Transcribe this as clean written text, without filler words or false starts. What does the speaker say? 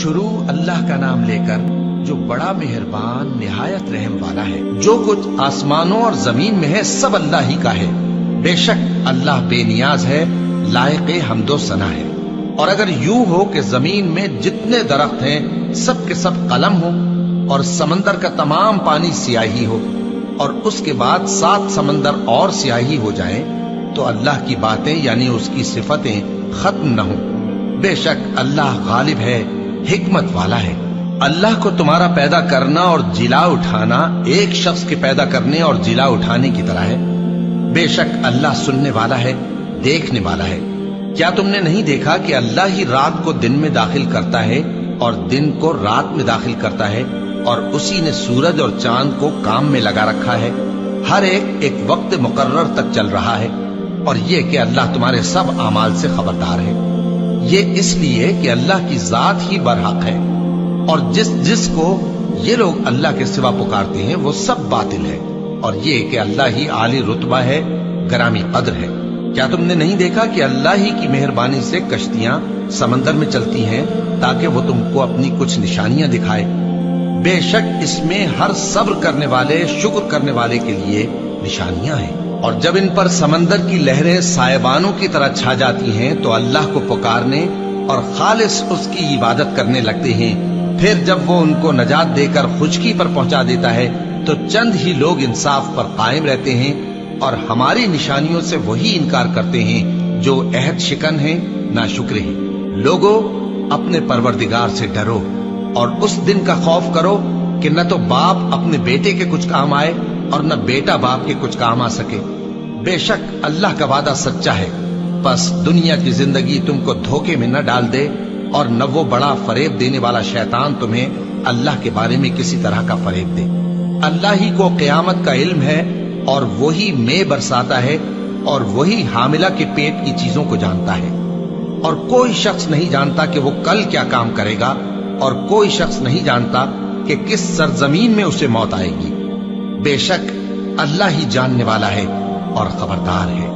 شروع اللہ کا نام لے کر جو بڑا مہربان نہایت رحم والا ہے۔ جو کچھ آسمانوں اور زمین میں ہے سب اللہ ہی کا ہے۔ بے شک اللہ بے نیاز ہے، لائق حمد و ثنا ہے۔ اور اگر یوں ہو کہ زمین میں جتنے درخت ہیں سب کے سب قلم ہو اور سمندر کا تمام پانی سیاہی ہو اور اس کے بعد 7 سمندر اور سیاہی ہو جائیں تو اللہ کی باتیں یعنی اس کی صفتیں ختم نہ ہوں۔ بے شک اللہ غالب ہے، حکمت والا ہے۔ اللہ کو تمہارا پیدا کرنا اور جلا اٹھانا ایک شخص کے پیدا کرنے اور جلا اٹھانے کی طرح ہے۔ بے شک اللہ سننے والا ہے، دیکھنے والا ہے۔ کیا تم نے نہیں دیکھا کہ اللہ ہی رات کو دن میں داخل کرتا ہے اور دن کو رات میں داخل کرتا ہے، اور اسی نے سورج اور چاند کو کام میں لگا رکھا ہے، ہر ایک وقت مقرر تک چل رہا ہے، اور یہ کہ اللہ تمہارے سب اعمال سے خبردار ہے۔ یہ اس لیے کہ اللہ کی ذات ہی برحق ہے، اور جس کو یہ لوگ اللہ کے سوا پکارتے ہیں وہ سب باطل ہے، اور یہ کہ اللہ ہی عالی رتبہ ہے، گرامی قدر ہے۔ کیا تم نے نہیں دیکھا کہ اللہ ہی کی مہربانی سے کشتیاں سمندر میں چلتی ہیں تاکہ وہ تم کو اپنی کچھ نشانیاں دکھائے؟ بے شک اس میں ہر صبر کرنے والے، شکر کرنے والے کے لیے نشانیاں ہیں۔ اور جب ان پر سمندر کی لہریں سائبانوں کی طرح چھا جاتی ہیں تو اللہ کو پکارنے اور خالص اس کی عبادت کرنے لگتے ہیں، پھر جب وہ ان کو نجات دے کر خشکی پر پہنچا دیتا ہے تو چند ہی لوگ انصاف پر قائم رہتے ہیں، اور ہماری نشانیوں سے وہی انکار کرتے ہیں جو عہد شکن ہیں، ناشکر ہیں۔ لوگو اپنے پروردگار سے ڈرو اور اس دن کا خوف کرو کہ نہ تو باپ اپنے بیٹے کے کچھ کام آئے اور نہ بیٹا باپ کے کچھ کام آ سکے۔ بے شک اللہ کا وعدہ سچا ہے، بس دنیا کی زندگی تم کو دھوکے میں نہ ڈال دے، اور نہ وہ بڑا فریب دینے والا شیطان تمہیں اللہ کے بارے میں کسی طرح کا فریب دے۔ اللہ ہی کو قیامت کا علم ہے، اور وہی مے برساتا ہے، اور وہی حاملہ کے پیٹ کی چیزوں کو جانتا ہے، اور کوئی شخص نہیں جانتا کہ وہ کل کیا کام کرے گا، اور کوئی شخص نہیں جانتا کہ کس سرزمین میں اسے موت آئے گی۔ بے شک اللہ ہی جاننے والا ہے اور خبردار ہے۔